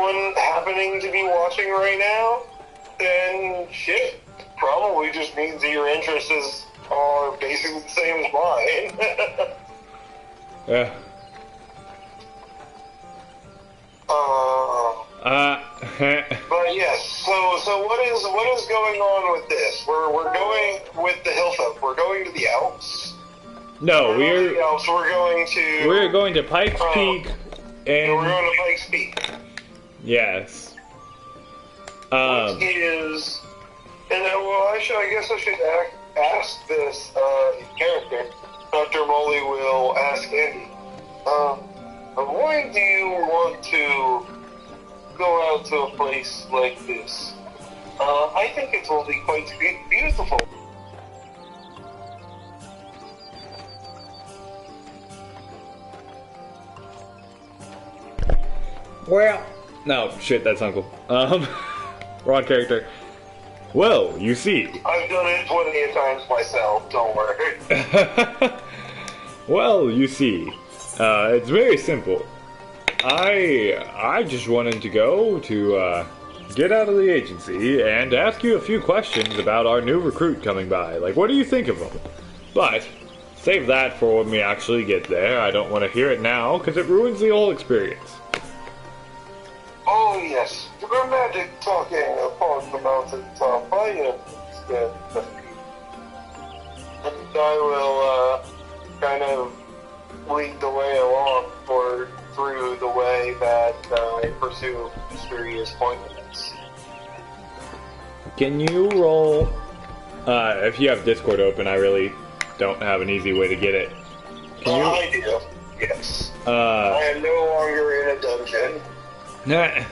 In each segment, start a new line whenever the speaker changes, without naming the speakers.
someone happening to be watching right now, then shit, probably just means that your interests are basically the same as mine.
Yeah.
But yes, so what is going on with this? We're going with the hill folk. We're going to the Alps.
No,
We're going to.
We're going to Pikes Peak, and
we're going to Pikes Peak.
Yes.
Which is, and well, I guess I should ask this character. Dr. Molly will ask Andy. Why do you want to go out to a place like this? I think it will be quite beautiful.
Well, no, shit, that's Uncle. Wrong character. Well, you see.
I've done it plenty of times myself, don't worry.
Well, you see. It's very simple. I just wanted to go to, get out of the agency and ask you a few questions about our new recruit coming by. Like, what do you think of him? But, save that for when we actually get there. I don't want to hear it now, because it ruins the whole experience.
Oh yes, dramatic talking upon the mountaintop. I understand. And I will kind of lead the way along or through the way that I pursue mysterious appointments.
Can you roll? If you have Discord open, I really don't have an easy way to get it. Can you?
I do. Yes. I am no longer in a dungeon.
Nah.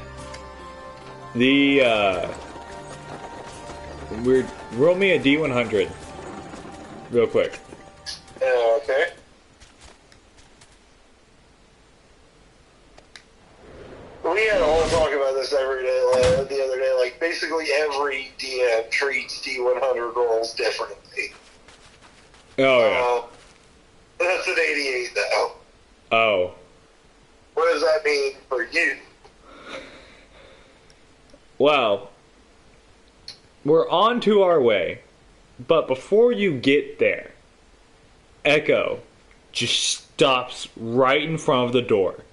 Roll me a D100. Real quick.
Okay. We had a whole talk about this every day, the other day. Like, basically every DM treats D100 rolls differently.
Oh,
yeah. That's an 88, though.
Oh.
What does that mean for you?
Well, we're on to our way, but before you get there, Echo just stops right in front of the door,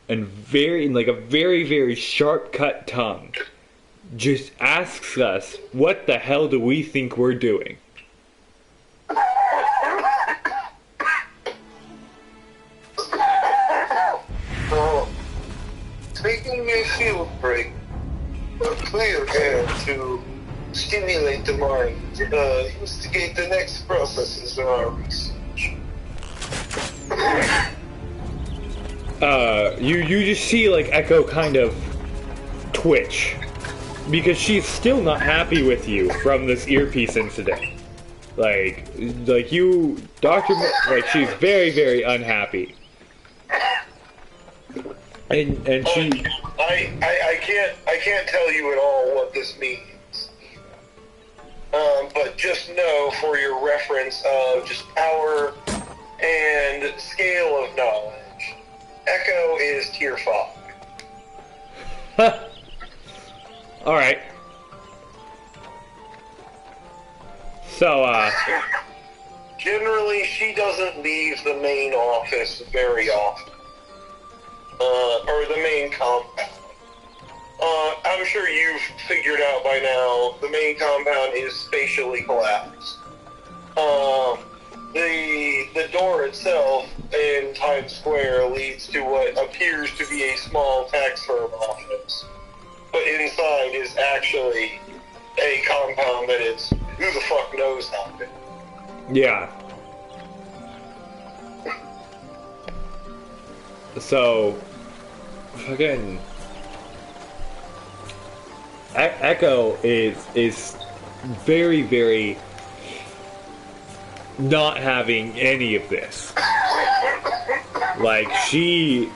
and in a very, very sharp-cut tongue, just asks us, what the hell do we think we're doing?
So, taking a field break, a clear air to stimulate the mind, instigate the next processes in our research.
You just see, like, Echo kind of twitch, because she's still not happy with you from this earpiece incident. Like you, she's very, very unhappy. And she...
I can't tell you at all what this means. But just know, for your reference of just power and scale of knowledge, Echo is tier 5.
Alright. So,
generally, she doesn't leave the main office very often. Or the main compound. I'm sure you've figured out by now, the main compound is spatially collapsed. The door itself in Times Square leads to what appears to be a small tax firm office. But inside is actually a compound that is, who the fuck knows how big.
yeah. So, fucking... Echo is very, very not having any of this. Like, she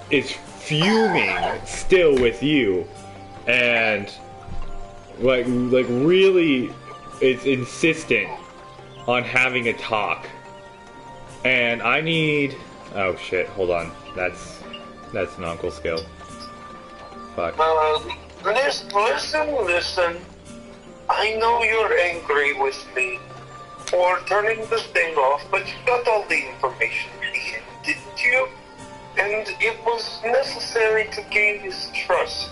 is fuming still with you, and like really is insistent on having a talk. And I need... oh shit, hold on. That's That's an uncle skill. Fuck.
Listen. I know you're angry with me for turning this thing off, but you got all the information in the end, didn't you? And it was necessary to gain his trust.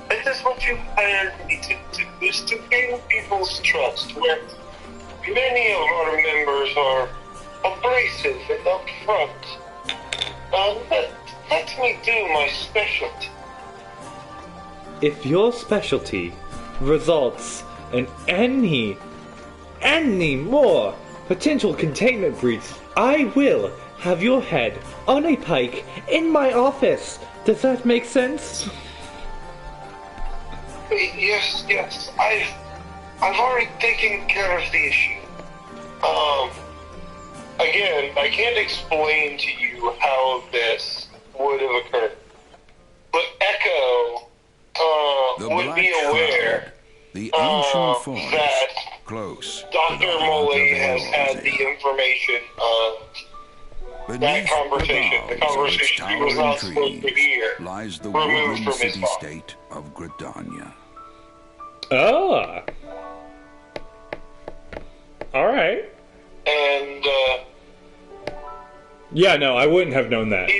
That is what you hired me to do, is to gain people's trust, where many of our members are abrasive and upfront. Let me do my specialty.
If your specialty results in any more potential containment breach, I will have your head on a pike in my office. Does that make sense?
Yes. I've already taken care of the issue. Again, I can't explain to you how this would have occurred, but Echo would be aware
the ancient forest,
that
close
Dr. Moley has had the information of that conversation. The conversation he was not supposed to hear,
lies the
removed from his
city-state of Gridania.
Ah. Alright.
And
yeah, no, I wouldn't have known that.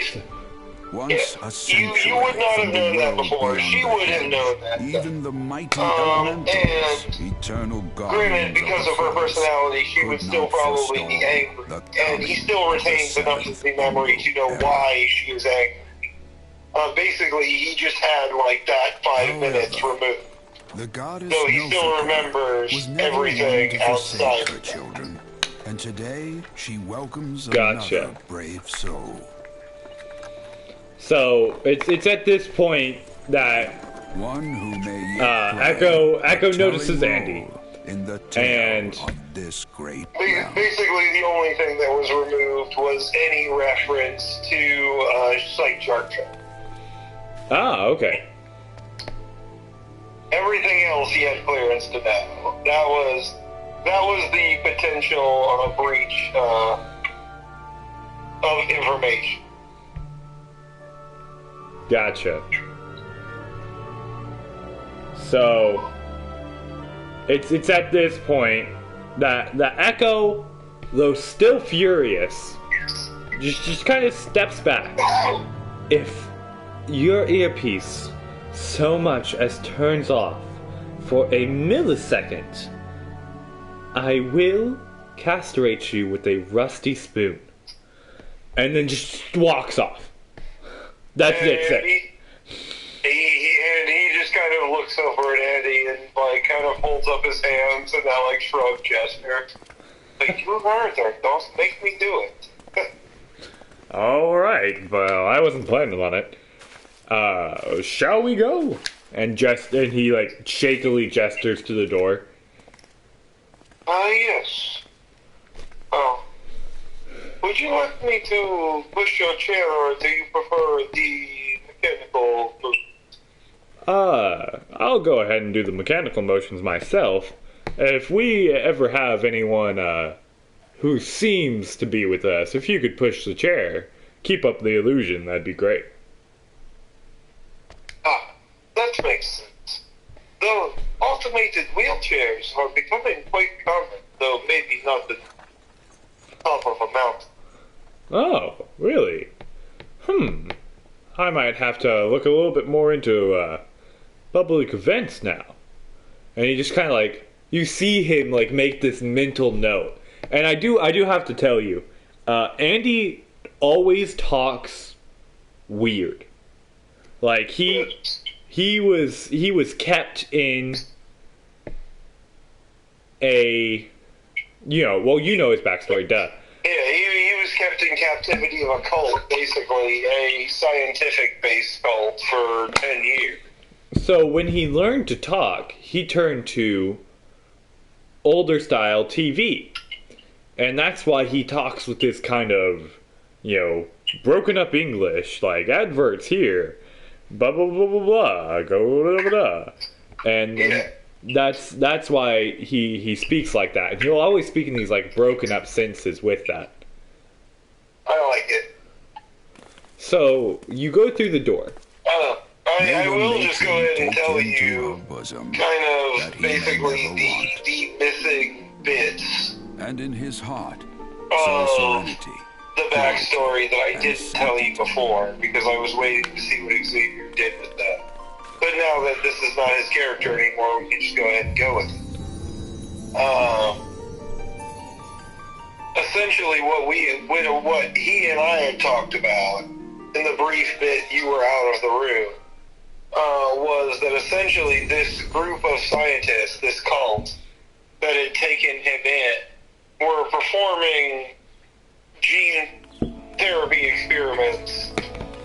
Once a century
you would not have
from the
known that
world
before.
beyond
She
the
would have
hills,
known that.
Even the mighty elementals,
and
eternal
granted,
guardians
because
of
of her
the forest,
personality, she
could
would still
not
probably be
forestall
angry.
the
And he
coming
still
of
retains
the
enough of
seventh
the memory to know
era.
why she was angry. Basically, he just had, like, that 5 minutes removed.
The goddess
So he still
Nofika
remembers
was never
everything
one to forsake
outside
her
of that.
children, and today she welcomes
Gotcha.
another brave soul.
So it's at this point that
One who may yet play
Echo
a telling
notices
role
Andy.
in the tale
And-
of this great realm.
Basically, the only thing that was removed was any reference to Sight Shark Trap.
Ah, okay.
Everything else he had clearance to know. That was the potential breach of information.
Gotcha. So it's at this point that the Echo, though still furious, just kind of steps back. If your earpiece so much as turns off for a millisecond, I will castrate you with a rusty spoon. And then just walks off. That's it.
He just kind of looks over at Andy and like kind of holds up his hands and that like shrug gesture. Like, you heard her, don't make me do it.
Alright, well, I wasn't planning on it. Shall we go? And he like shakily gestures to the door.
Yes. Oh. Would you like me to push your chair or do you prefer the mechanical movement?
I'll go ahead and do the mechanical motions myself. If we ever have anyone, who seems to be with us, if you could push the chair, keep up the illusion, that'd be great.
Ah, that makes sense. Though automated wheelchairs are becoming quite common, though maybe not the top of a mountain.
Oh, really? I might have to look a little bit more into, public events now. And he just kind of like, you see him like make this mental note. And I do have to tell you, Andy always talks weird. Like he was kept in a, you know his backstory, duh.
Yeah, he was kept in captivity of a cult, basically a scientific-based cult for 10 years.
So when he learned to talk, he turned to older style TV. And that's why he talks with this kind of, broken up English, like adverts here, blah blah blah blah blah, go blah blah blah. And
Yeah.
that's why he speaks like that. And he'll always speak in these like broken up sentences with that.
I like it.
So you go through the door.
I will just go ahead and tell
into
you
her bosom
kind
that
of
he
basically
may never want.
the missing bits
And in his heart,
of
so serenity.
the backstory that I
and
didn't tell you before because I was waiting to see what Xavier did with that. But now that this is not his character anymore, we can just go ahead and go with it. Essentially, what he and I had talked about in the brief bit you were out of the room was that essentially this group of scientists, this cult that had taken him in, were performing gene therapy experiments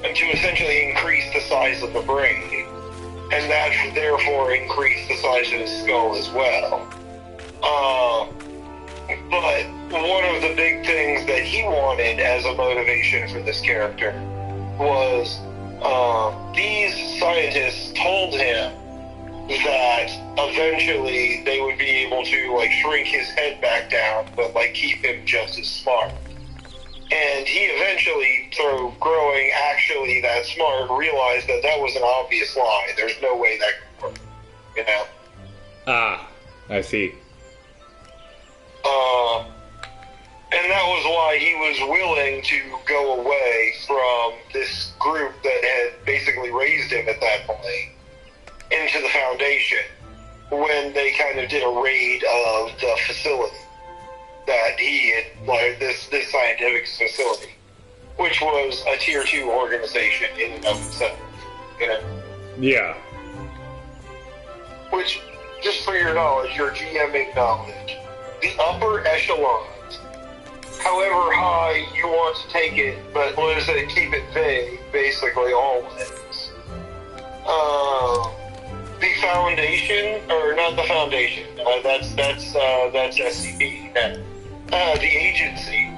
and to essentially increase the size of the brain, and that therefore increase the size of his skull as well. But one of the big things that he wanted as a motivation for this character was these scientists told him that eventually they would be able to like shrink his head back down, but like keep him just as smart. And he eventually, through growing actually that smart, realized that that was an obvious lie. There's no way that could work, you know?
Ah, I see.
And that was why he was willing to go away from this group that had basically raised him at that point into the Foundation when they kind of did a raid of the facility that he had, like this scientific facility, which was a tier 2 organization in and of itself, you know?
Yeah.
Which, just for your knowledge, your GMing knowledge, the upper echelons, however high you want to take it, but let's say keep it vague, basically always. The Foundation, or not the Foundation, that's SCP. The agency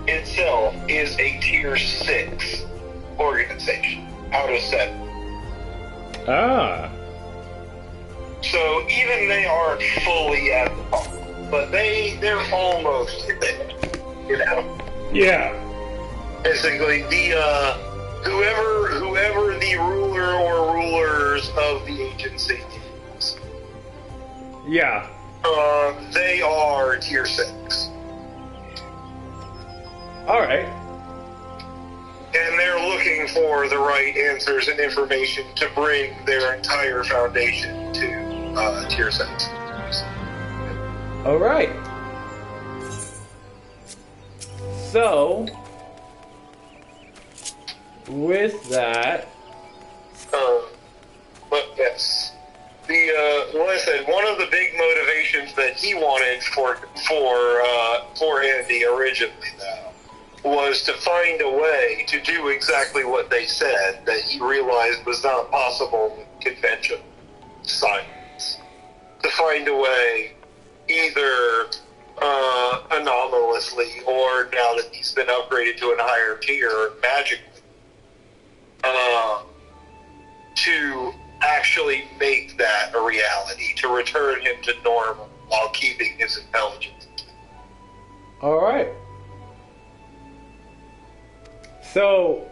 itself is a tier 6 organization out of 7.
Ah.
So even they aren't fully at the top, but they're almost there, you know?
Yeah.
Basically, the whoever the ruler or rulers of the agency is,
Yeah.
they are tier 6.
All right.
And they're looking for the right answers and information to bring their entire foundation to tier 6.
All right. So, with that,
But yes, like I said, one of the big motivations that he wanted for Andy originally, though, was to find a way to do exactly what they said that he realized was not possible with conventional science. To find a way, either anomalously or now that he's been upgraded to a higher tier, magically, to actually make that a reality, to return him to normal while keeping his intelligence.
all right. So,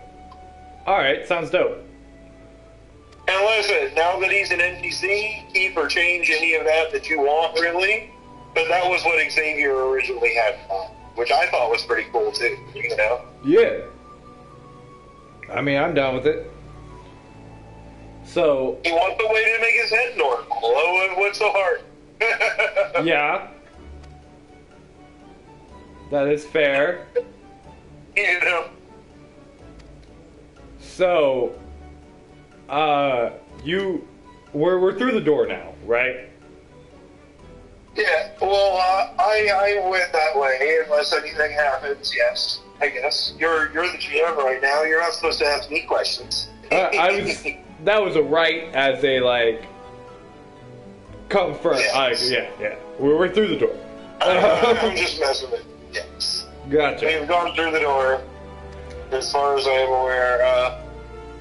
all right, sounds dope.
And listen, now that he's an NPC, keep or change any of that you want, really. But that was what Xavier originally had in mind, which I thought was pretty cool, too, you know?
Yeah. I mean, I'm down with it. So,
He wants a way to make his head normal. Oh, what's so hard?
yeah. That is fair.
You know?
So, we're through the door now, right?
Yeah, well, I went that way, unless anything happens, yes, I guess. You're the GM right now, you're not supposed to ask me questions.
That was a right as a, like, confirm.
Yes.
Yeah. We're through the door.
I'm just messing with you, yes.
Gotcha.
We've gone through the door, as far as I am aware.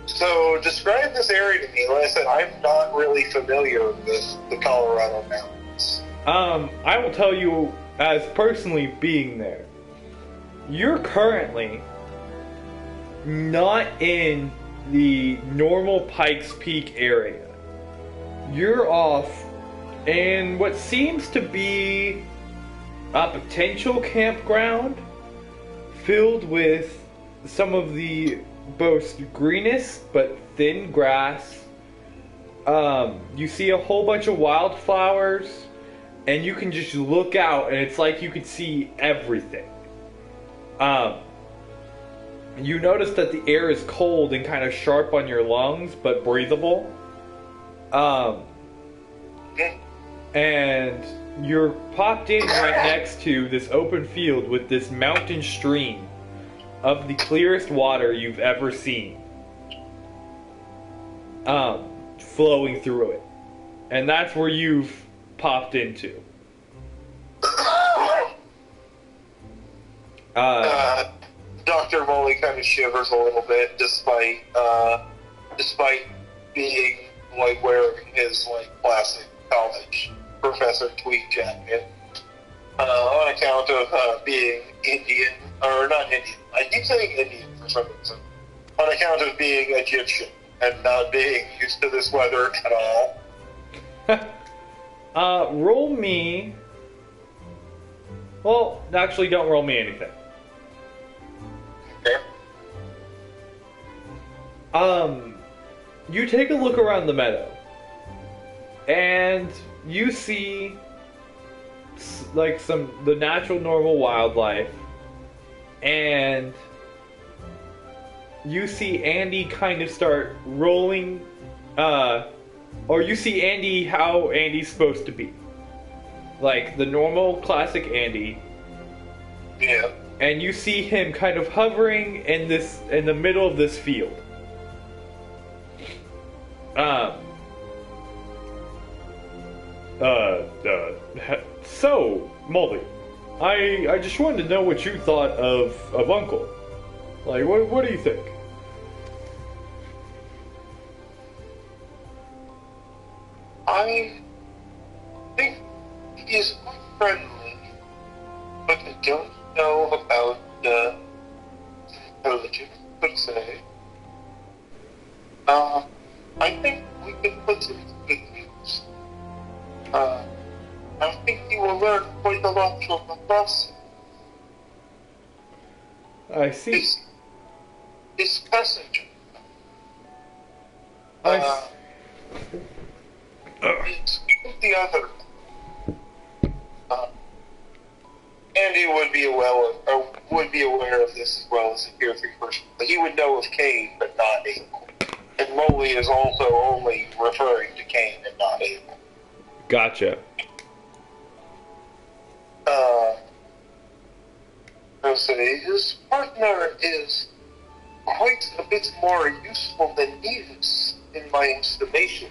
So, describe this area to me. Like I said, I'm not really familiar with the Colorado Mountains.
I will tell you, as personally being there, you're currently not in the normal Pikes Peak area. You're off in what seems to be a potential campground filled with some of the most greenest but thin grass. You see a whole bunch of wildflowers, and you can just look out and it's like you could see everything. You notice that the air is cold and kind of sharp on your lungs, but breathable. And you're popped in right next to this open field with this mountain stream of the clearest water you've ever seen. Flowing through it. And that's where you've popped into.
Dr. Molly kind of shivers a little bit, despite being like wearing his like classic college professor tweed jacket, on account of being Indian, or not Indian. I keep saying Indian for some reason. On account of being Egyptian and not being used to this weather at all.
Roll me. Well, actually, don't roll me anything.
Okay.
You take a look around the meadow, and you see like the natural normal wildlife, and you see Andy kind of start rolling, or you see Andy how Andy's supposed to be. Like the normal classic Andy.
Yeah.
And you see him kind of hovering in the middle of this field. So, Molly, I just wanted to know what you thought of Uncle. Like, what do you think?
I think he is quite friendly, but I don't know about intelligence, per se. I think we can put him to good use. I think he will learn quite a lot from the process.
I see.
His passenger. It's the other. Andy would be aware of this as well as a Tier 3 person. He would know of Kane, but not Abel. And Molly is also only referring to Kane and not Abel.
Gotcha.
I'll say his partner is quite a bit more useful than he is, in my estimation.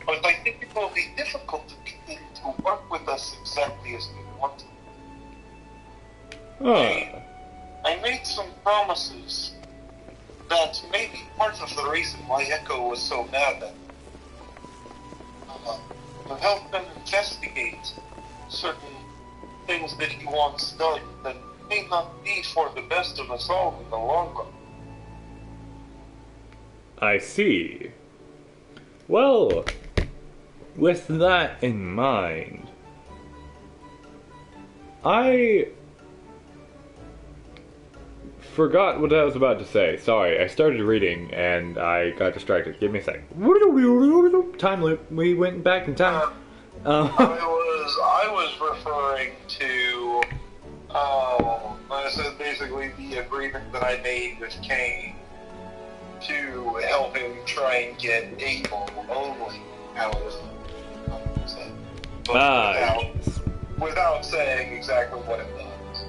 But I think it will be difficult to get him to work with us exactly as we want to. I made some promises that may be part of the reason why Echo was so mad at him. To help them investigate certain things that he wants done that may not be for the best of us all in the long run.
I see. Well, with that in mind, I forgot what I was about to say. Sorry, I started reading and I got distracted. Give me a sec. Time loop. We went back in time.
I was referring to, I said basically the agreement that I made with Kane to help him try and get Abel only out of without saying exactly what it was.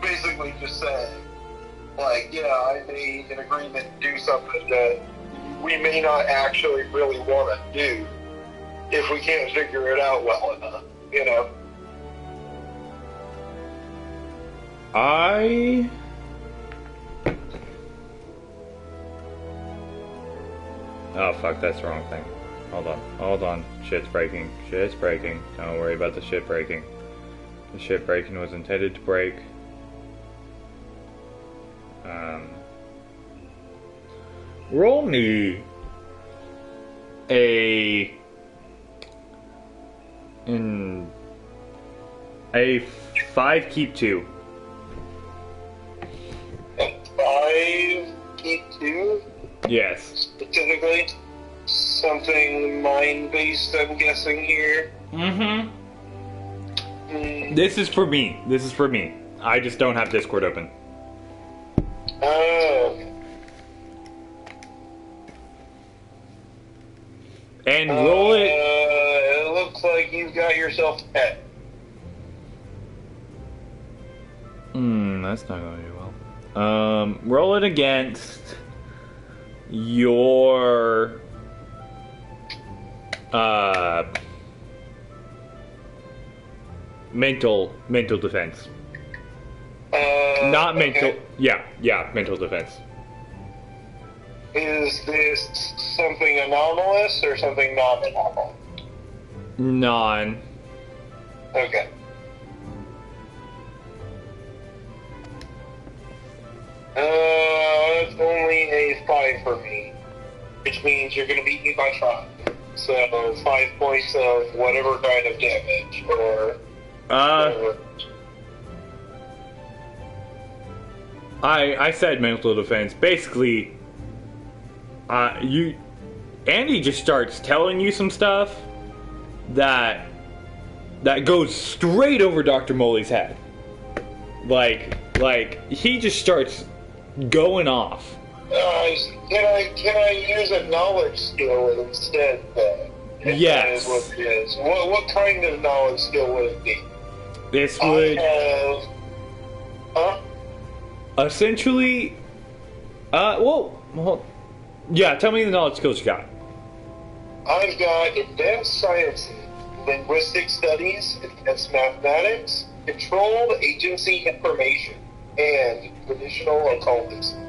Basically just saying, like, yeah, I made an agreement to do something that we may not actually really want to do if we can't figure it out well enough, you know?
Oh fuck, that's the wrong thing. Hold on. Shit's breaking. Don't worry about the shit breaking. The shit breaking was intended to break. Roll me a a 5 keep 2.
5 keep 2?
Yes.
Specifically? Something mind-based, I'm guessing here.
Mm-hmm. This is for me. This is for me. I just don't have Discord open.
Oh.
And roll it.
It looks like you've got yourself a pet.
That's not going to do well. Roll it against your mental defense. Not mental.
Okay.
Yeah, mental defense.
Is this something anomalous or something non-anomalous?
Non.
Okay. That's only a 5 for me, which means you're going to beat me by 5. So 5 points of whatever kind of damage, or whatever.
I said mental defense. Basically, Andy just starts telling you some stuff that goes straight over Dr. Moley's head. Like he just starts going off.
Can I use a knowledge skill instead?
Yes.
That is what it is. What kind of knowledge skill would it be?
This would
I have,
essentially. Well, yeah. Tell me the knowledge skills you got.
I've got advanced sciences, linguistic studies, advanced mathematics, controlled agency information, and traditional occultism.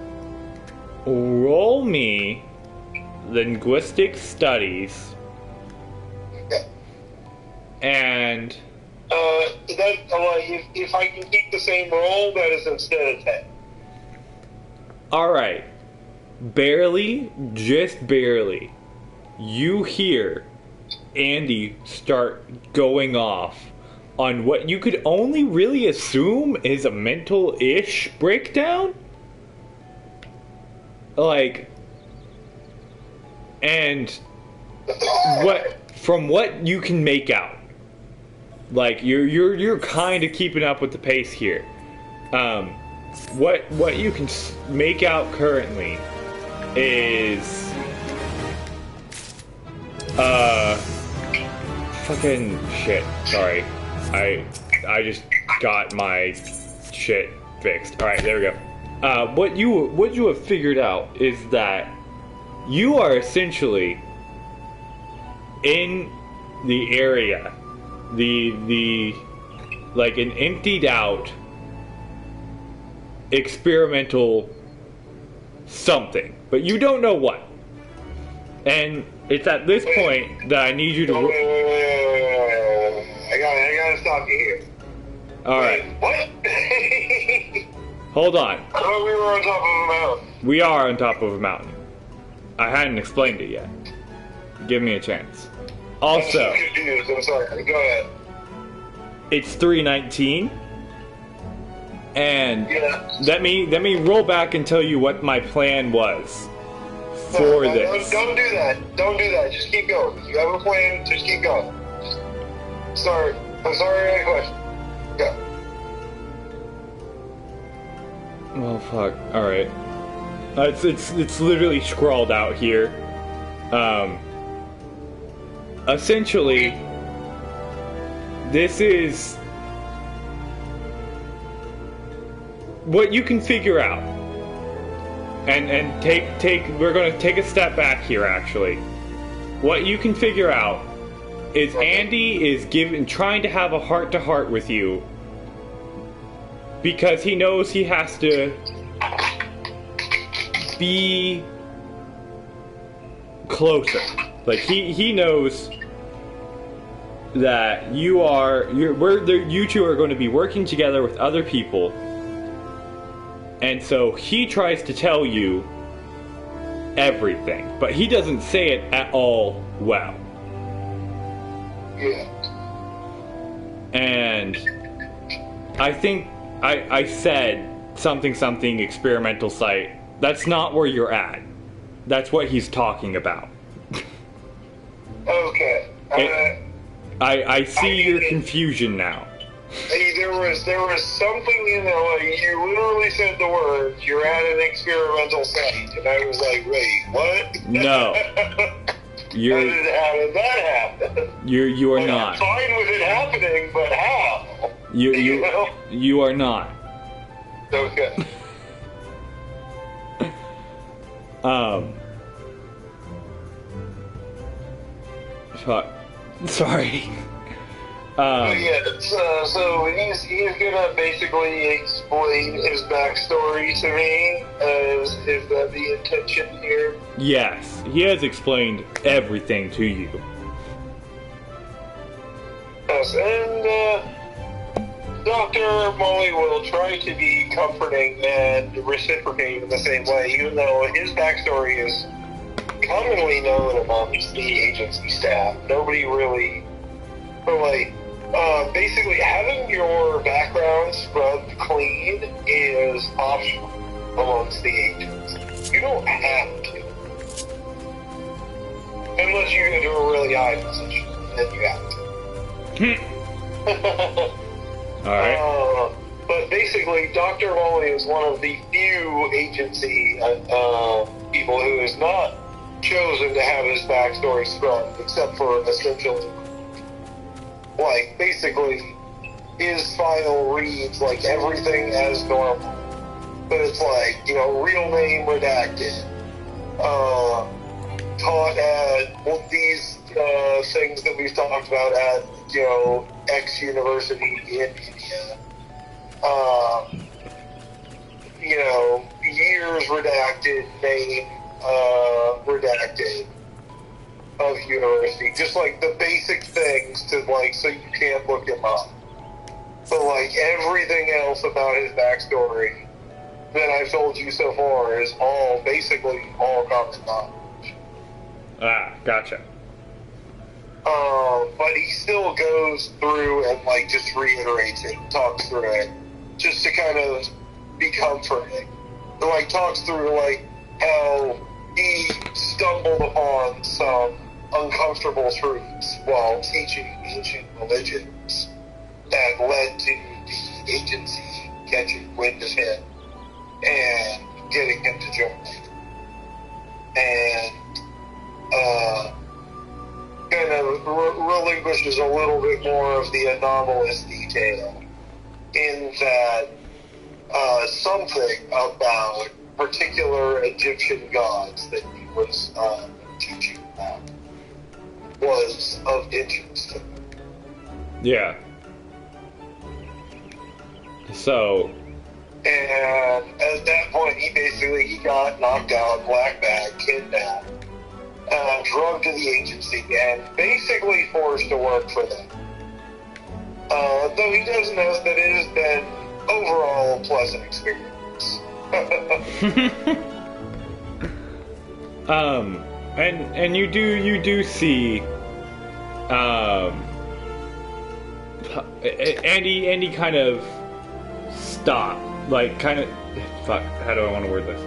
Roll me linguistic studies
Okay.
and
If I can keep the same roll, that is instead of 10.
all right, barely, just barely, you hear Andy start going off on what you could only really assume is a mental-ish breakdown. And from what you can make out, you're kind of keeping up with the pace here. What you can make out currently is fucking shit. Sorry, I just got my shit fixed. All right, there we go. What you have figured out is that you are essentially in the area, the like an emptied out experimental something, but you don't know what. And it's at this point that I need you to.
Wait. I gotta stop you here.
All right.
What?
Hold on.
I thought we were on top of a mountain.
We are on top of a mountain. I hadn't explained it yet. Give me a chance. Also,
I'm so confused. I'm sorry. Go ahead.
it's 3:19, and
Yeah.
let me roll back and tell you what my plan was for
No,
this.
Don't do that. Don't do that. Just keep going. You have a plan. Just keep going. Sorry. I'm sorry I had a question. Go.
Oh fuck! All right, it's literally scrawled out here. Essentially, this is what you can figure out. And take we're gonna take a step back here actually. What you can figure out is Andy is trying to have a heart-to-heart with you because he knows he has to be closer. Like he knows that you two are going to be working together with other people. And so he tries to tell you everything, but he doesn't say it at all well.
Yeah.
And I think I said something experimental site. That's not where you're at. That's what he's talking about.
Okay.
I see your confusion now.
There was something in there, like, you literally said the words, you're at an experimental site, and I was like, wait, what?
No.
How did that happen?
You are
Like,
not.
I'm fine with it happening, but how?
You
know?
you are not.
Okay.
Fuck. Sorry.
Yeah, so he's gonna basically explain his backstory to me. Is that the intention here?
Yes, he has explained everything to you.
Yes, and Dr. Molly will try to be comforting and reciprocate in the same way, even though his backstory is commonly known amongst the agency staff. Nobody really, but like, basically having your background scrubbed clean is optional amongst the agents. You don't have to. Unless you go to a really high position, then you have to.
Alright.
But basically, Dr. Molly is one of the few agency people who has not chosen to have his backstory scrubbed, except for essentially, like, basically, his file reads like everything as normal. But it's like, you know, real name redacted, taught at these things that we've talked about at, you know, X University in India. You know, years redacted, name redacted of university. Just like the basic things to, like, so you can't look him up. But like everything else about his backstory that I've told you so far is all basically all common knowledge.
Ah, gotcha.
But he still goes through and like just reiterates it, talks through it, just to kind of be comforting. And, like, talks through like how he stumbled upon some uncomfortable truths while teaching ancient religions that led to the agency catching wind of him and getting him to join. And kind of relinquishes a little bit more of the anomalous detail in that something about particular Egyptian gods that he was teaching about was of interest to him.
Yeah. So.
And at that point, he got knocked out, black bag, kidnapped, drugged to the agency, and basically forced to work for them. Though he does note that it has been overall a pleasant experience.
And you do see, Andy kind of stop, like, kind of, fuck, how do I want to word this?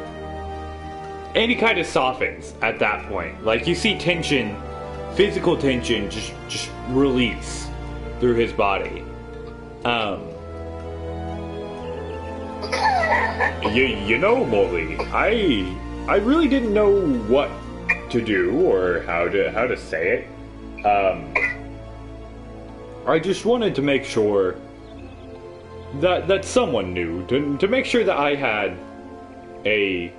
Andy kind of softens at that point. Like, you see tension, physical tension, just release through his body. You know, Molly, I really didn't know what to do or how to say it. I just wanted to make sure that someone knew, to make sure that I had a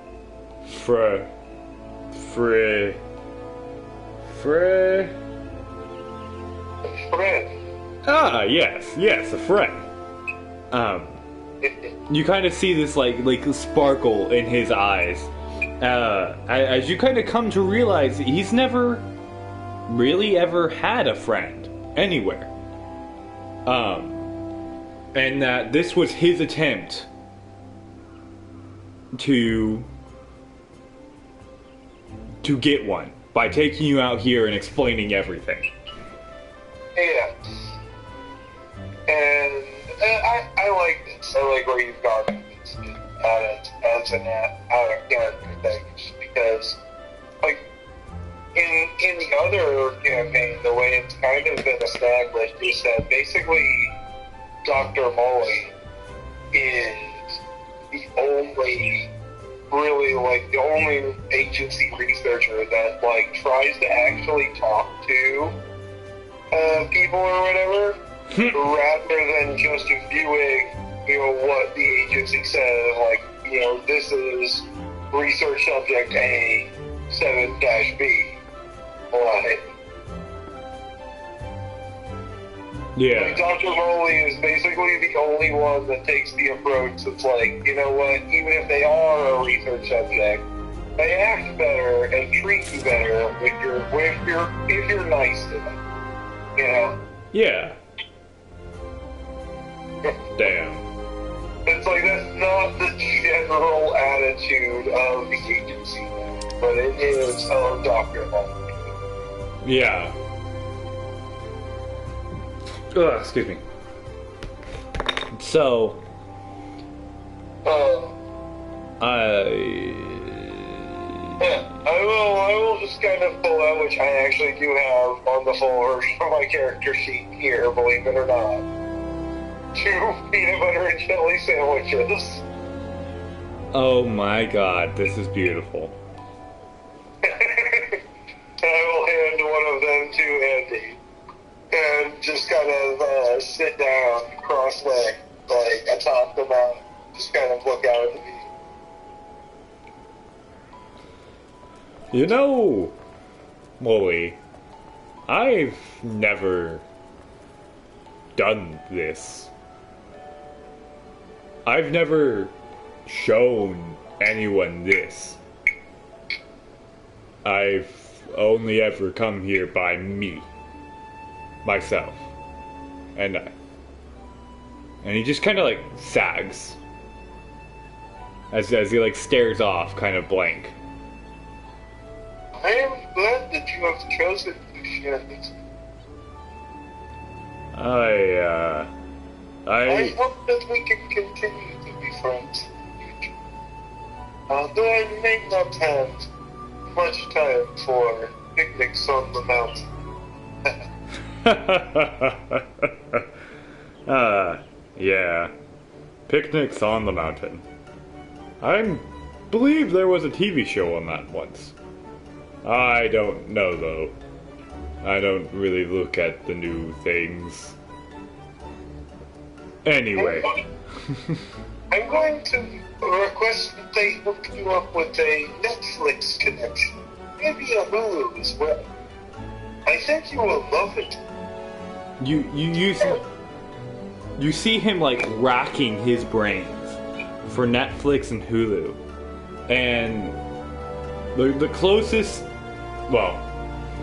friend. Ah, yes, a friend. You kind of see this like sparkle in his eyes, as you kind of come to realize he's never really ever had a friend anywhere. And that this was his attempt to to get one by taking you out here and explaining everything.
Yeah. And I like this. I like where you've gone as an out of character thing, because like in the other campaign, the way it's kind of been established is that basically Dr. Molly is the only agency researcher that like tries to actually talk to people or whatever, rather than just viewing, what the agency says, like, this is research subject A 7-B. Like,
Yeah.
like Dr. Molly is basically the only one that takes the approach that's like, you know what, even if they are a research subject, they act better and treat you better if you're nice to them.
Yeah. Damn.
It's like that's not the general attitude of the agency, but it is of Dr. Molly.
Yeah. Excuse me. So,
I will just kind of pull out, which I actually do have on the full version of my character sheet here, believe it or not. 2 peanut butter and jelly sandwiches.
oh my god, this is beautiful.
I will hand one of them to Andy. And just kind of sit down, cross-legged, like atop the mountain. Just kind of look out at the view.
You know, Molly, I've never done this. I've never shown anyone this. I've only ever come here by myself, and I. And he just kind of like sags as he like stares off, kind of blank.
I am glad that you have chosen to share this.
I
hope that we can continue to be friends in the future. Though I may not have much time for picnics on the mountain.
Yeah. Picnics on the mountain. I believe there was a TV show on that once. I don't know, though. I don't really look at the new things. Anyway.
I'm going to request that they hook you up with a Netflix connection. Maybe a Hulu as well. I think you will love it.
You see him like racking his brains for Netflix and Hulu, and the closest. Well,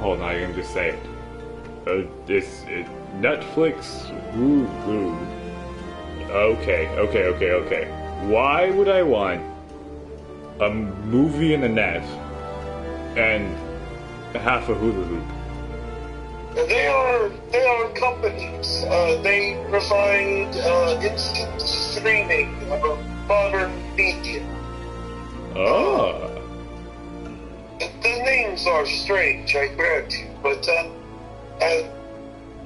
hold on, I can just say it. It's Netflix, Hulu. Okay. Why would I want a movie in the net and half a hula hoop?
They are companies. They provide instant streaming of modern media.
Oh.
The names are strange, I grant you, but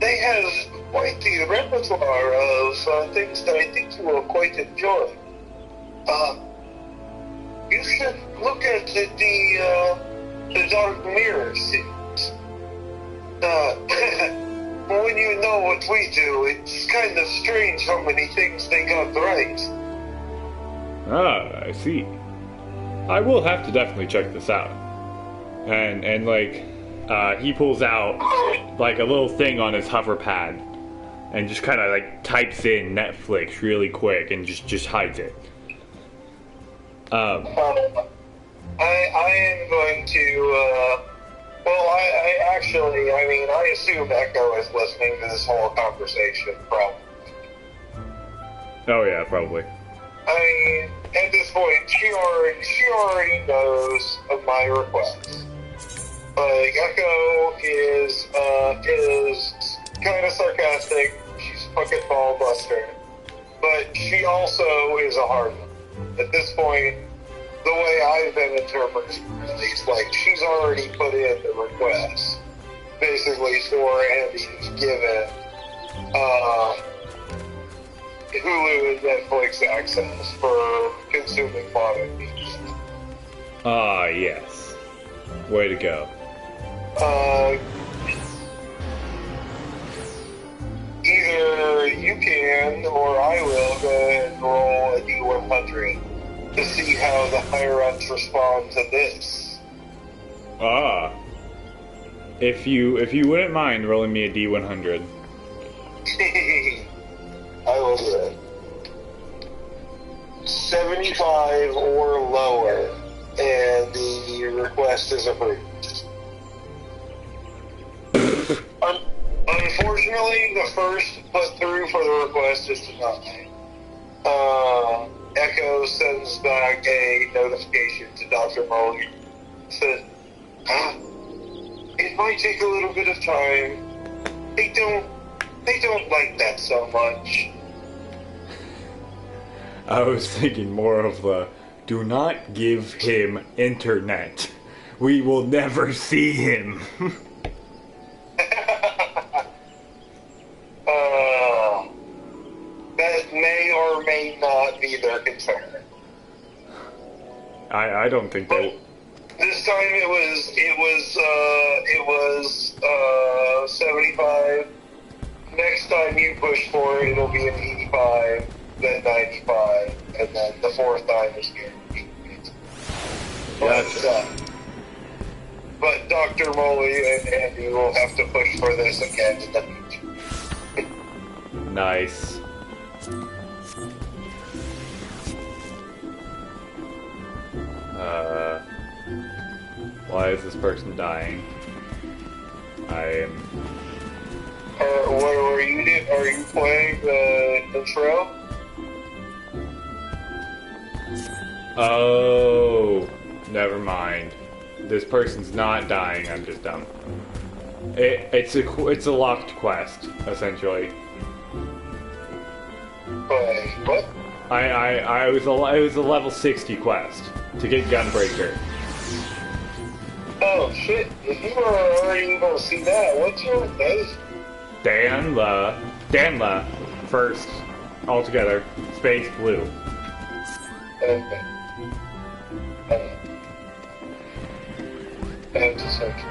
they have quite the repertoire of things that I think you will quite enjoy. You should look at the Dark Mirror series. When you know what we do, it's kind of strange how many things they got right.
Ah, I see. I will have to definitely check this out. And like, he pulls out like a little thing on his hover pad and just kind of like types in Netflix really quick and just hides it.
I am going to, I assume Echo is listening to this whole conversation, probably.
Oh yeah, probably.
I mean, at this point, she already knows of my request. Like, Echo is kind of sarcastic. She's a fucking ball buster. But she also is a hard one. At this point, the way I've been interpreting it, at least, like, she's already put in the request, basically for Andy to give it Hulu and Netflix access for consuming modern media.
Ah, yes. Way to go.
Either you can, or I will, go ahead and roll a D100 to see how the higher-ups respond to this.
Ah. If you wouldn't mind rolling me a D100.
I will do it. 75 or lower, and the request is approved. Unfortunately, the first put through for the request is denied. Echo sends back a notification to Dr. Mully. Said, it might take a little bit of time. They don't like that so much.
I was thinking more of the, do not give him internet. We will never see him.
That may or may not be their concern.
I don't think they...
This time it was 75. Next time you push for it, it'll be an 85, then 95, and then the fourth time is guaranteed.
Gotcha.
But Dr. Mully and Andy will have to push for this again in the future.
Nice. Why is this person dying? I am...
What are you doing? Are you playing the intro?
Oh, never mind. This person's not dying. I'm just dumb. It's a locked quest, essentially.
Wait, what?
It was a level 60 quest to get Gunbreaker.
Oh shit! If you were already able to see that, what's your name?
Danla, first, altogether, space blue.
Okay. I have to search.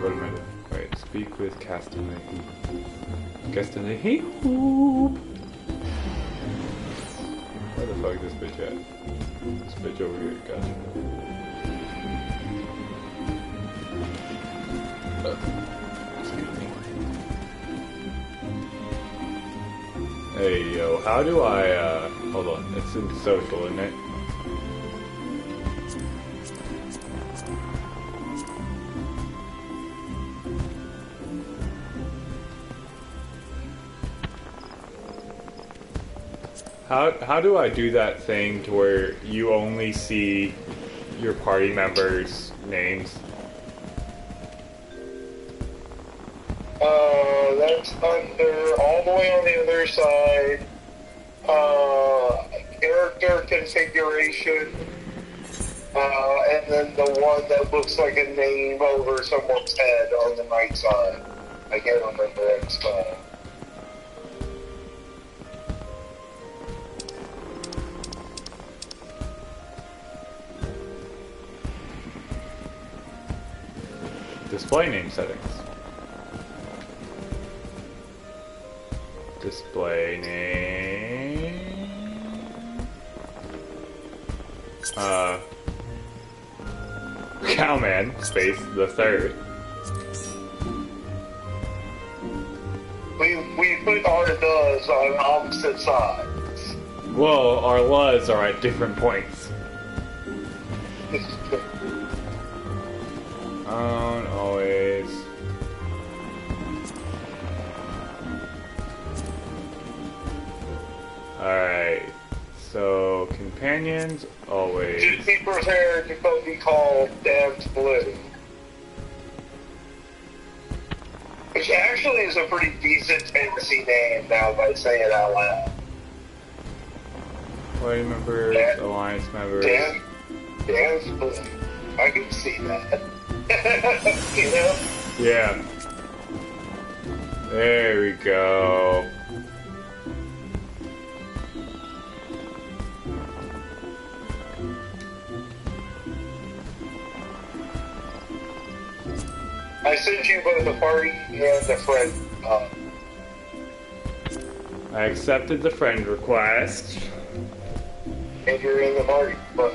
Wait a minute. Wait, speak with Castanehi. Castanehi? Whoop. Where the fuck is this bitch at? This bitch over here, gotcha. Excuse me. Hey, yo, how do I, hold on, it's in social, isn't it? How do I do that thing to where you only see your party members' names?
That's under, all the way on the other side, character configuration, and then the one that looks like a name over someone's head on the right side. I can't remember that spell.
Display name settings. Display name. Cowman, space, the third.
We put our does on opposite sides.
Well, our LUDs are at different points. On, always. Alright. So, companions always.
Just be prepared to be called Damned Blue. Which actually is a pretty decent Tennessee name now that I say it out loud.
Party members,
Dan-
alliance members.
Damned Blue. I can see that. You know?
Yeah. There we go.
I sent you both a party and a friend.
I accepted the friend request.
And you're in the party. But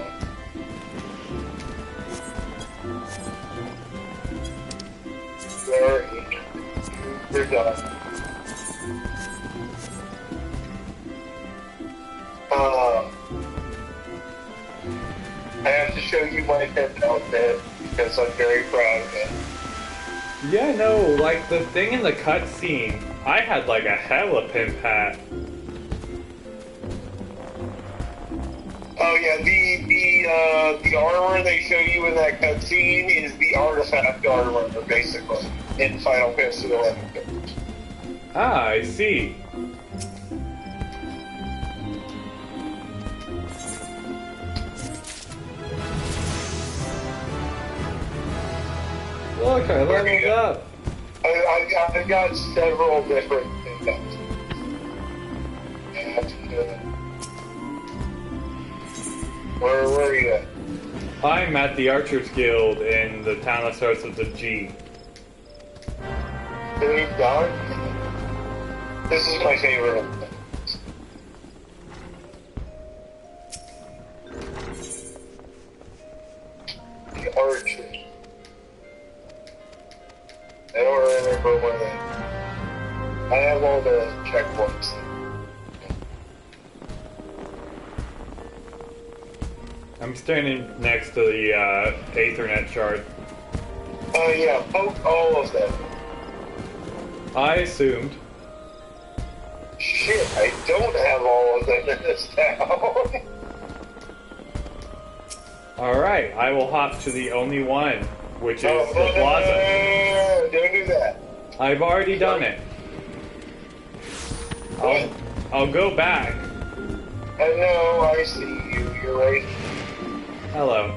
you're done. I have to show you my pimp outfit because I'm very proud of it.
Yeah, no, like the thing in the cutscene, I had like a hella pimp hat.
Oh yeah, the armor they show you in that cutscene is the artifact armor, basically, in Final Fantasy XI.
Ah, I see. Look, I leveled up.
I've got several different things. And, where are you at?
I'm at the Archers Guild in the town that starts with a G.
Dave Dog? This is my favorite of them. The Archers. I don't remember where they... I have all the checkpoints.
I'm standing next to the Aethernet shard.
Oh yeah, poke all of them.
I assumed.
Shit, I don't have all of them in this town.
Alright, I will hop to the only one, which is
Oh,
the plaza.
don't do that.
I've already done it.
What?
I'll go back.
I know, I see you. You're right.
Hello.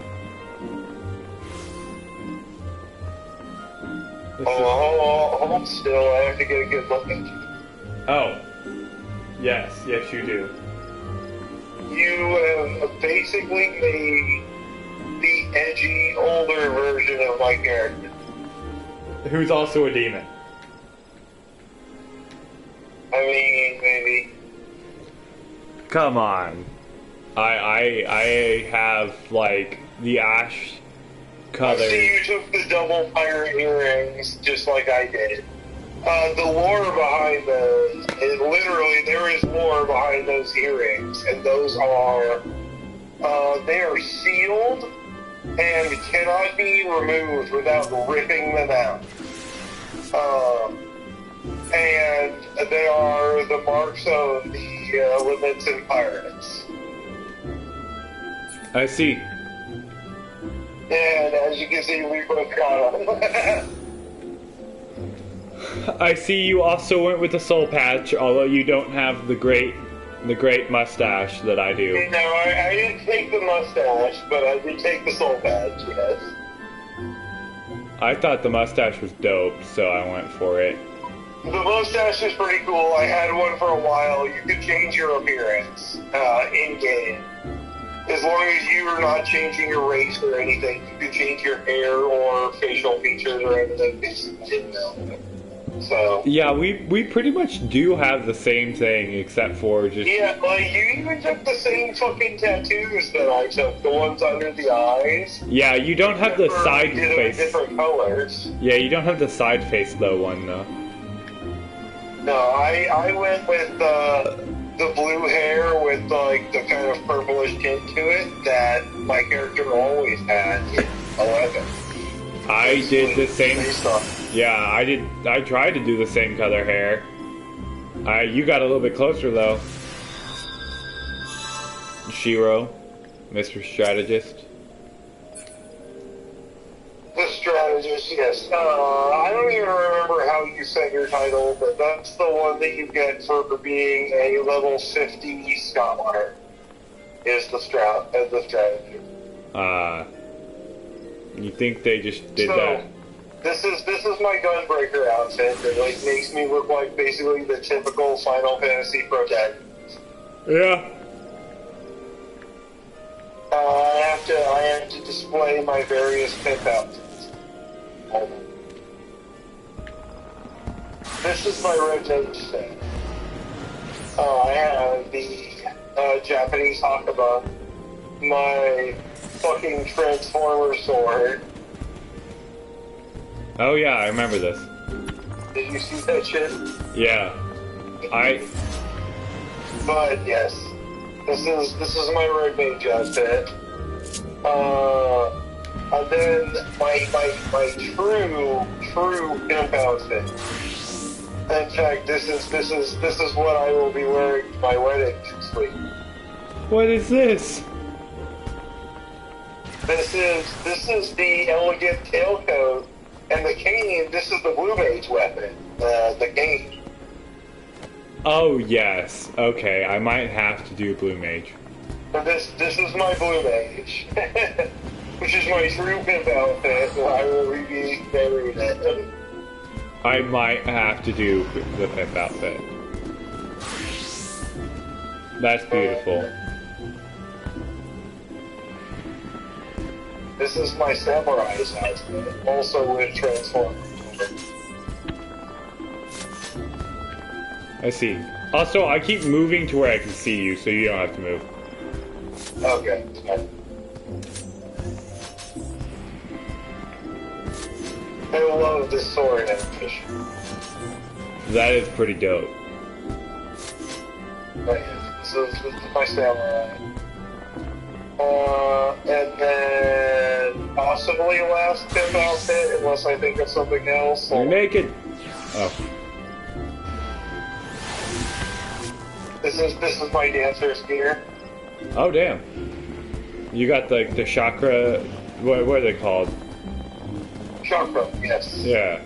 This is-
Hold still. I have to get a good look at you.
Oh. Yes, yes you do.
You have basically made the edgy, older version of my character.
Who's also a demon.
I mean, maybe.
Come on. I have like the ash
I
color.
see you took the double pirate earrings just like I did. The lore behind those is literally there is lore behind those earrings, and those are they are sealed and cannot be removed without ripping them out. And they are the marks of the Lamented Pirates.
I see.
And as you can see, we both got them.
I see you also went with the soul patch, although you don't have the great mustache that I do.
No, I didn't take the mustache, but I did take the soul patch, yes.
I thought the mustache was dope, so I went for it.
The mustache is pretty cool. I had one for a while. You could change your appearance in-game. As long as you are not changing your race or anything, you can change your hair or facial features or anything. Didn't know. So...
Yeah, we pretty much do have the same thing, except for just...
Yeah, like, you even took the same fucking tattoos that I took. The ones under the eyes.
Yeah, you don't have the
Except for
side
you did them in
face.
different colors.
Yeah, you don't have the side face though one though.
No, I went with the blue hair with like the kind of purplish tint to it that my character always had in 11.
I did the same.
Based on-
Yeah, I tried to do the same color hair. You got a little bit closer though. Shiro. Mr. Strategist.
The strategist, yes. I don't even remember how you said your title, but that's the one that you get for being a level 50 scholar. Is the strategist.
You think they just did that?
This is my gunbreaker outfit that like makes me look like basically the typical Final Fantasy protagonist.
Yeah.
I have to display my various pimp outfits. This is my rotate set. I have the Japanese Hakuba, my fucking Transformer sword.
Oh yeah, I remember this.
Did you see that shit?
Yeah.
But yes, this is my road mage outfit. And then my true pimp outfit. In fact, this is what I will be wearing to my wedding next week.
What is this?
This is the elegant tailcoat and the cane. This is the blue mage weapon, the cane.
Oh yes. Okay, I might have to do Blue Mage.
So this is my blue mage, which is my true pimp outfit. I will be married in.
I might have to do the pimp outfit. That's beautiful.
This is my samurai's outfit, also with Transformers.
I see. Also, I keep moving to where I can see you, so you don't have to move.
Okay. I love this sword animation.
That is pretty dope.
But yeah, this is my samurai. And then possibly last pimp outfit, unless I think of something else.
You're naked. Oh.
This is my dancer's gear.
Oh damn. You got the chakra. What are they called?
Chakra, yes.
Yeah.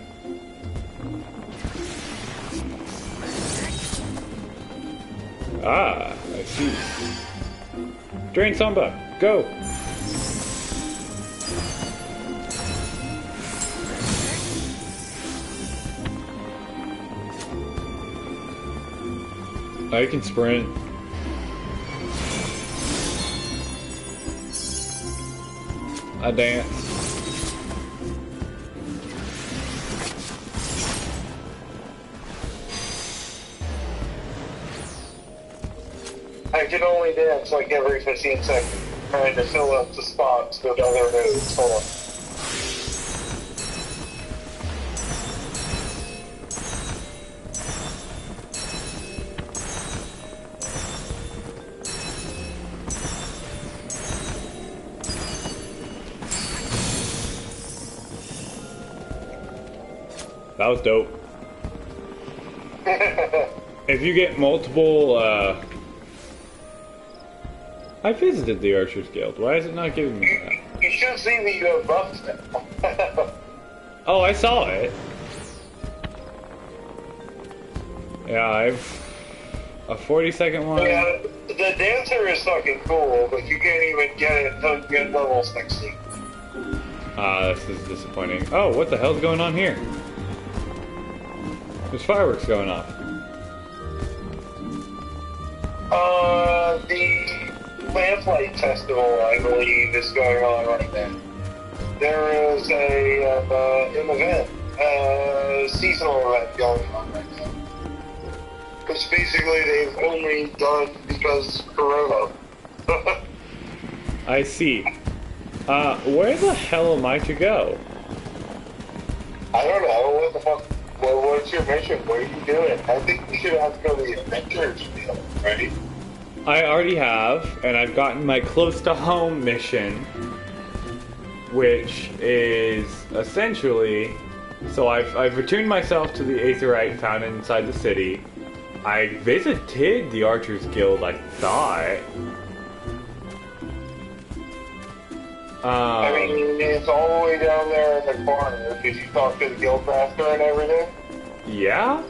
Ah, I see. Drain Samba, go! I can sprint. I dance.
I can only dance like every 15 seconds, trying to fill up the spots with other moves. Hold on.
That was dope. If you get multiple, I visited the Archers Guild. Why is it not giving me that?
You should see that you have buffs now.
Oh, I saw it. Yeah, I've a 40-second one.
Yeah, the dancer is fucking cool, but you can't even get it until you get level 60.
This is disappointing. Oh, what the hell's going on here? There's fireworks going off.
The Lamplight Festival, I believe, is going on right now. There is an event, seasonal event going on right now. Which basically they've only done because Corona.
I see. Where the hell am I to go?
I don't know, what the fuck? What's your mission? What are you doing? I think we should have to go to the Adventures deal, right?
I already have, and I've gotten my close to home mission, which is essentially, so I've returned myself to the Aetheryte found inside the city. I visited the Archers Guild, I thought.
I mean, it's all the way down there in the corner. Did you talk to the guild master and everything?
Yeah?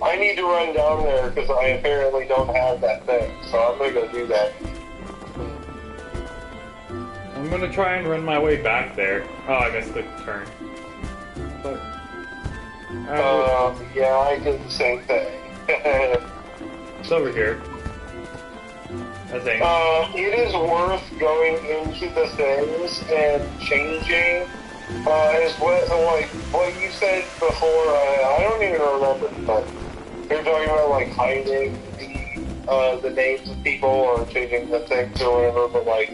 I need to run down there because I apparently don't have that thing, so I'm gonna go do that.
I'm gonna try and run my way back there. Oh, I missed the turn. But,
Yeah, I did the same thing.
it's over here. I think.
It is worth going into the things and changing, as what you said before, I don't even remember, but you're talking about, like, hiding the names of people or changing the things or whatever, but, like,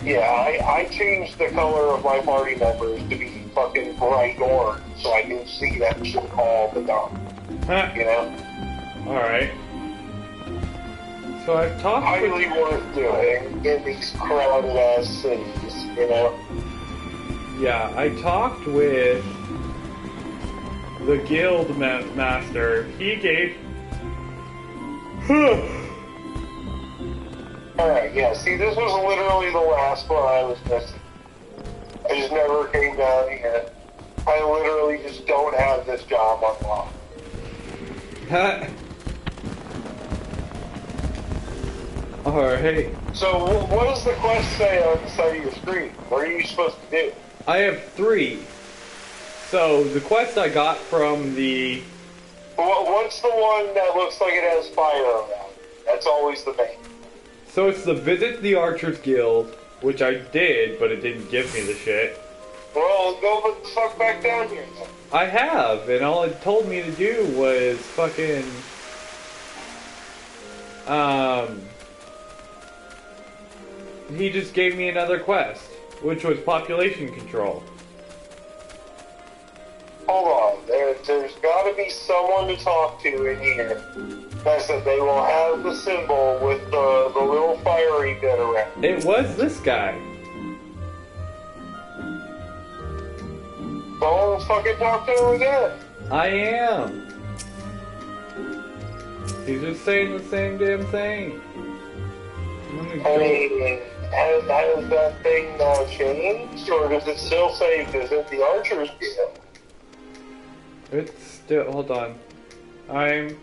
yeah, I changed the color of my party members to be fucking bright orange so I can see that shit all the time, you know?
Alright. So I've talked
Highly worth doing in these crowded ass cities, you know?
Yeah, I talked with the guild master. He gave...
Alright, yeah, see, this was literally the last one I was missing. I just never came down here. I literally just don't have this job unlocked.
Alright.
So, what does the quest say on the side of your screen? What are you supposed to do?
I have 3. So, the quest I got from the...
What's the one that looks like it has fire around it? That's always the main.
So it's the visit the Archers Guild, which I did, but it didn't give me the shit.
Well, go the fuck back down here then.
I have, and all it told me to do was fucking... He just gave me another quest, which was population control.
Hold on, there's gotta be someone to talk to in here. That said, they will have the symbol with the little fiery bit around.
It was this guy.
Don't fucking talk to him again.
I am. He's just saying the same damn thing.
I mean, has that thing now changed, or does it still say visit the Archers Guild?
It's still... Hold on. I'm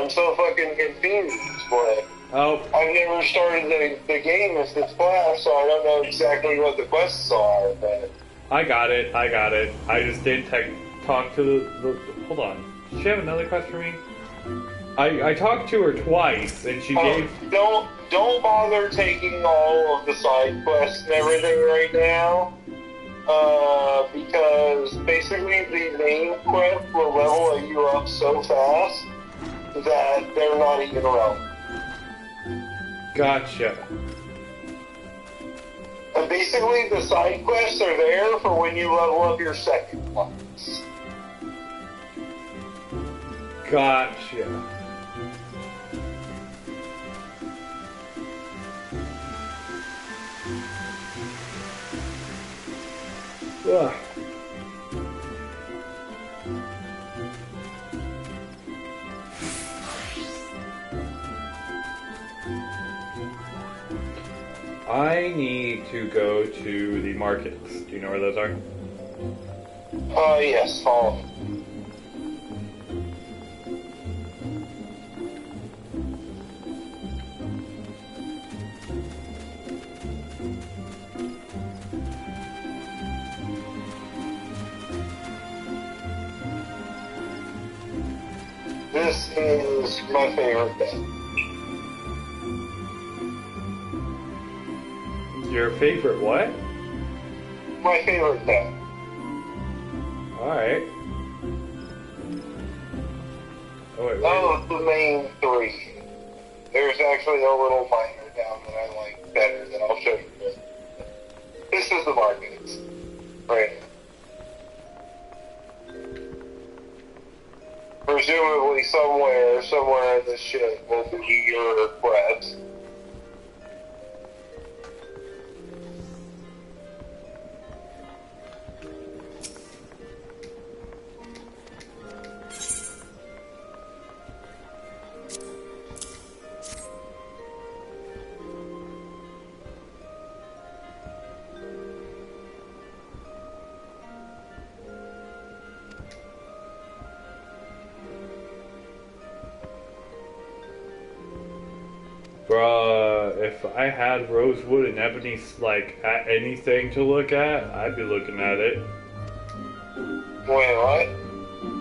so fucking confused, but
Oh.
I've never started the game with this class, so I don't know exactly what the quests are, but...
I got it. I just did talk to the... Hold on. Does she have another quest for me? I talked to her twice, and she gave...
Don't bother taking all of the side quests and everything right now. Because basically the main quest will level you up so fast that they're not even relevant.
Gotcha.
And basically the side quests are there for when you level up your second ones.
Gotcha. Ugh. I need to go to the markets. Do you know where those are?
Yes, follow me. This is my favorite thing.
Your favorite what?
My favorite thing.
Alright. Oh, wait,
Of the main 3, there's actually a little minor down that I like better that I'll show you. This is the markets. Right here. Presumably somewhere in this shit will be your quest.
Bruh, if I had rosewood and ebony, like, anything to look at, I'd be looking at it.
Wait, what?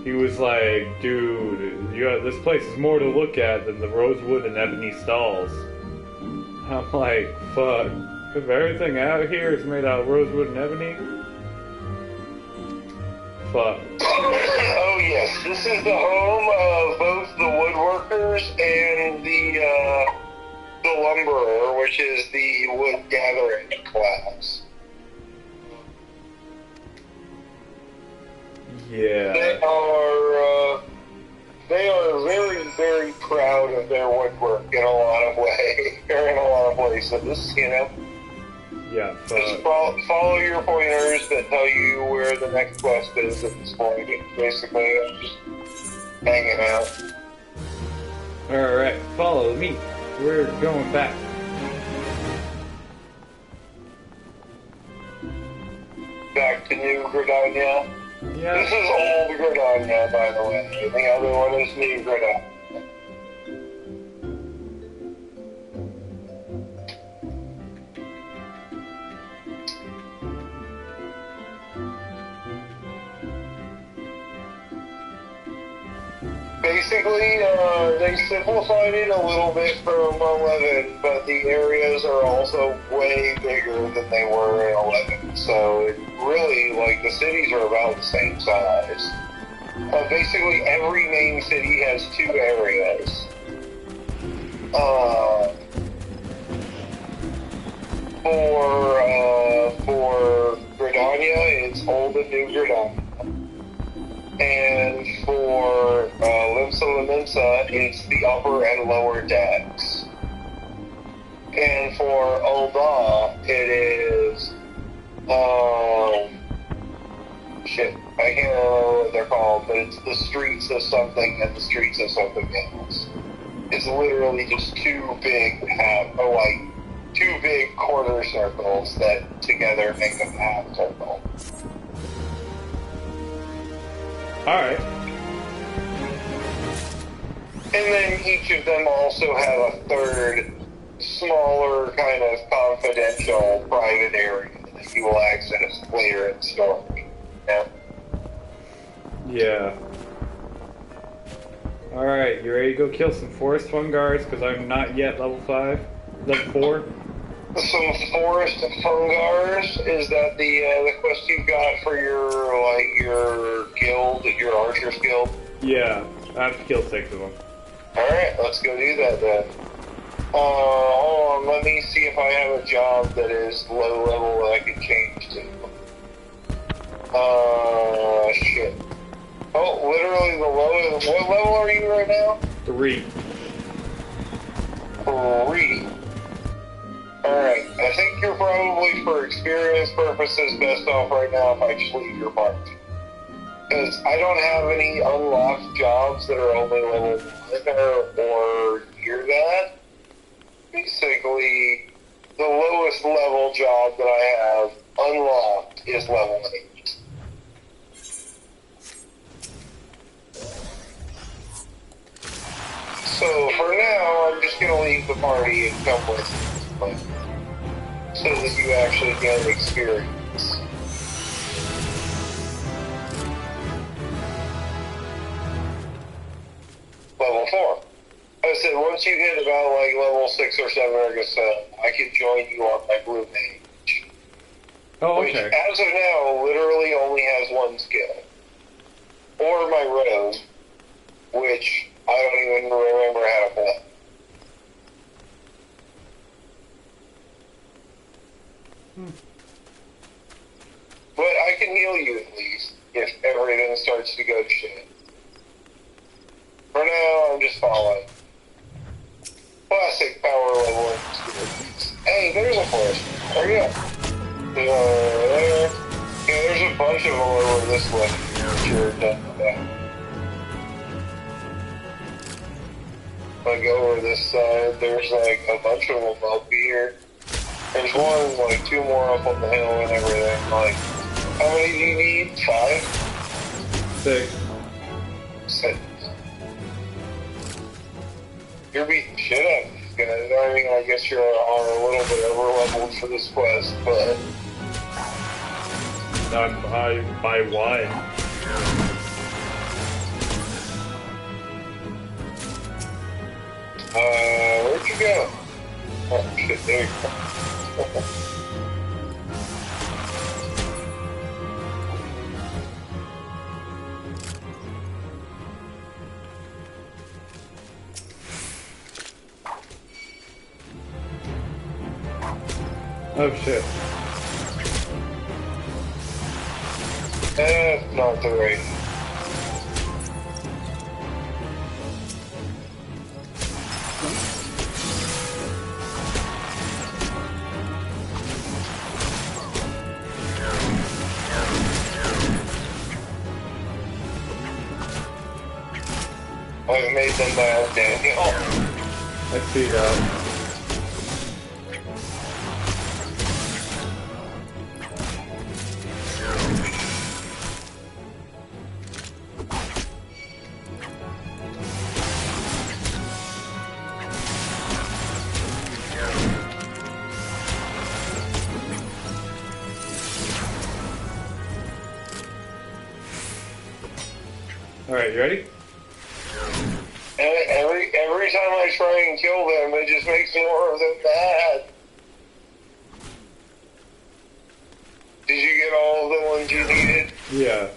He was like, dude, this place is more to look at than the rosewood and ebony stalls. I'm like, fuck. If everything out here is made out of rosewood and ebony, fuck.
Oh yes, this is the home of both the woodworkers and the lumberer, which is the wood gathering class.
Yeah.
They are very, very proud of their woodwork in a lot of ways, or in a lot of places, you know?
Yeah,
Just follow your pointers that tell you where the next quest is at this point. Basically, I'm just hanging out.
Alright, follow me. We're going back.
Back to New Gridania.
Yeah.
This is old Gridania, by the way. The other one is New Gridania. Basically, they simplified it a little bit from 11, but the areas are also way bigger than they were in 11. So it really, like, the cities are about the same size. Basically, every main city has 2 areas. For Gridania, it's Old and New Gridania. And for Limsa Lominsa, it's the upper and lower decks. And for Ul'dah, it is, shit, I can't remember what they're called, but it's the streets of something and the streets of something else. It's literally just 2 big two big quarter circles that together make a half circle.
Alright.
And then each of them also have a third, smaller, kind of confidential, private area that you will access later in the story. Yeah.
Yeah. Alright, you ready to go kill some forest funguars? Because I'm not yet level 5. Level 4?
Some forest fungars, is that the quest you got for your guild, your archer's guild?
Yeah, I have to kill 6 of them.
Alright, let's go do that then. Hold on, let me see if I have a job that is low level that I can change to. Shit. Oh, literally the lowest. What level are you right now?
3.
3. Alright, I think you're probably, for experience purposes, best off right now if I just leave your party. Because I don't have any unlocked jobs that are only level 1 or near that. Basically, the lowest level job that I have unlocked is level 8. So for now, I'm just going to leave the party and come with you, so that you actually get experience. Level 4. I said once you hit about like level 6 or 7 or so, I can join you on my blue mage.
Oh,
Which,
okay.
as of now, literally only has 1 skill. Or my rogue, which I don't even remember how to play. But I can heal you at least, if everything starts to go to shit. For now, I'm just following. Classic power level experience. Hey, there's a forest. There you go. There. Yeah, there's a bunch of them over this way. Sure, done with that. If I go over this side, there's like a bunch of them up here. There's one, like 2 more up on the hill and everything. Like, how many do you need? 5?
6.
6. You're beating shit out of me. good. I mean, I guess you're on a little bit over leveled for this quest, but
Not by one.
where'd you go? Oh shit, there you go.
Oh shit.
That's not the right. I've made them mad, Daniel.
I see that. Alright, you ready?
Every time I try and kill them, it just makes more of them mad. Did you get all of the ones you needed?
Yeah.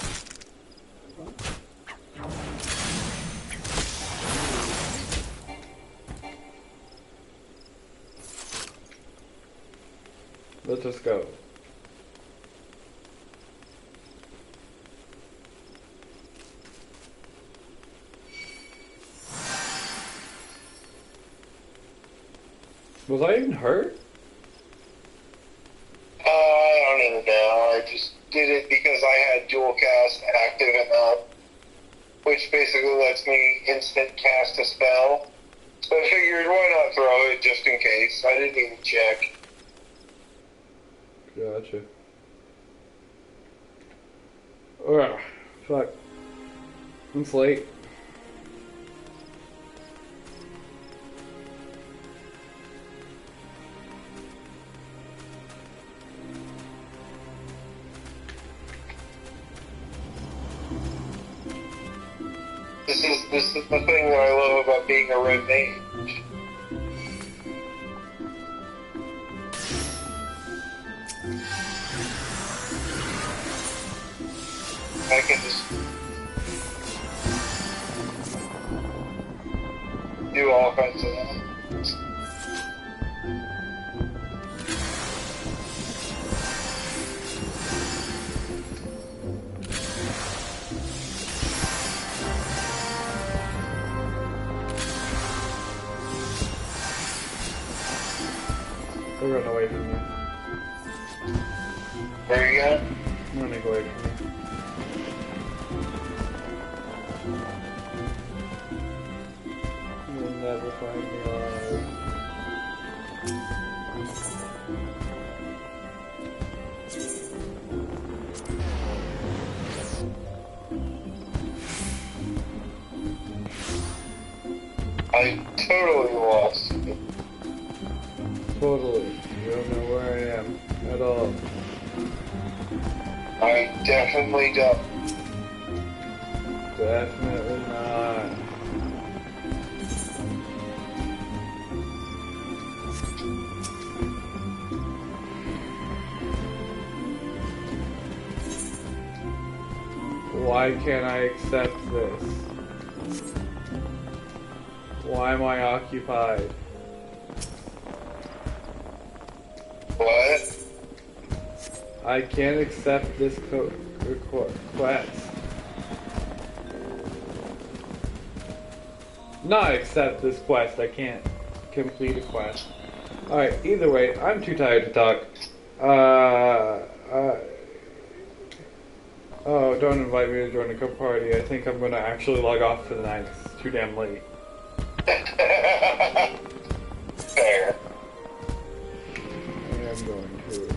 Let's just go. Was I even hurt?
I don't even know. I just did it because I had dual cast active enough, which basically lets me instant cast a spell. So I figured, why not throw it just in case? I didn't even check.
Gotcha. Ugh, fuck. It's late.
This is the thing that I love about being a red mage. I can just do all kinds of that.
They're running away from you.
There you go.
I'm running away from you. You'll never find me alive.
I totally lost.
Totally. You don't know where I am at all.
I definitely don't.
Definitely not. Why can't I accept this? Why am I occupied?
What?
I can't accept this request. Not accept this quest, I can't complete a quest. Alright, either way, I'm too tired to talk. Oh, don't invite me to join a party. I think I'm gonna actually log off for the night. It's too damn late.
Fair.
I am going to.